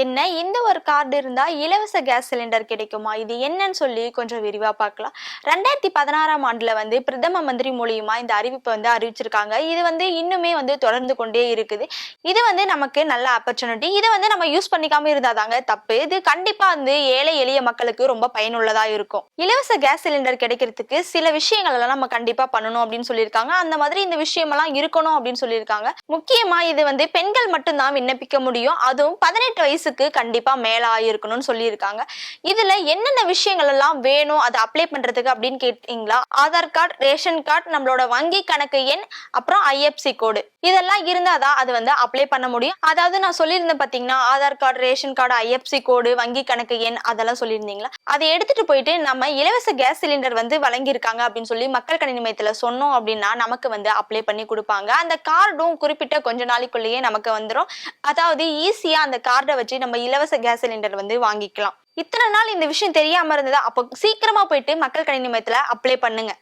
என்ன இந்த ஒரு கார்டு இருந்தா இலவச கேஸ் சிலிண்டர் கிடைக்குமா? இது என்னன்னு சொல்லி கொஞ்சம் விரிவா பார்க்கலாம். 2016ஆம் ஆண்டுல பிரதம மந்திரி மூலியமா இந்த அறிவிப்பை அறிவிச்சிருக்காங்க. இது இன்னுமே தொடர்ந்து கொண்டே இருக்குது. இது நமக்கு நல்ல ஆப்பர்ச்சுனிட்டி. இதை நம்ம யூஸ் பண்ணிக்காம இருந்தாதாங்க தப்பு. இது கண்டிப்பா ஏழை எளிய மக்களுக்கு ரொம்ப பயனுள்ளதா இருக்கும். இலவச கேஸ் சிலிண்டர் கிடைக்கிறதுக்கு சில விஷயங்கள் எல்லாம் நம்ம கண்டிப்பா பண்ணணும் அப்படின்னு சொல்லியிருக்காங்க. அந்த மாதிரி இந்த விஷயம் எல்லாம் இருக்கணும் அப்படின்னு சொல்லியிருக்காங்க. முக்கியமா இது பெண்கள் மட்டும்தான் விண்ணப்பிக்க முடியும். அதுவும் 18 வயசுக்கு கண்டிப்பா மேல ஆயிருக்கணும்னு சொல்லியிருக்காங்க. இதுல என்னென்ன விஷயங்கள் எல்லாம் வேணும் அதை அப்ளை பண்றதுக்கு அப்படின்னு கேட்டீங்களா? ஆதார் கார்டு, ரேஷன் கார்டு, நம்மளோட வங்கி கணக்கு எண், அப்புறம் ஐஎஃப்சி கோடு, இதெல்லாம் இருந்தாதான் அது அப்ளை பண்ண முடியும். அதாவது நான் சொல்லியிருந்தேன் பாத்தீங்கன்னா, Aadhaar card, ration card, IFSC code, வங்கி கணக்கு எண், அதெல்லாம் சொல்லியிருந்தீங்களா? அதை எடுத்துட்டு போயிட்டு நம்ம இலவச கேஸ் சிலிண்டர் வழங்கியிருக்காங்க அப்படின்னு சொல்லி மக்கள் கணினி மையத்துல சொன்னோம் அப்படின்னா நமக்கு அப்ளை பண்ணி கொடுப்பாங்க. அந்த கார்டும் குறிப்பிட்ட கொஞ்ச நாளைக்குள்ளேயே நமக்கு வந்துடும். அதாவது ஈஸியா அந்த கார்டை வச்சு நம்ம இலவச கேஸ் சிலிண்டர் வாங்கிக்கலாம். இத்தனை நாள் இந்த விஷயம் தெரியாம இருந்தது. அப்போ சீக்கிரமா போயிட்டு மக்கள் கணினி மையத்துல அப்ளை பண்ணுங்க.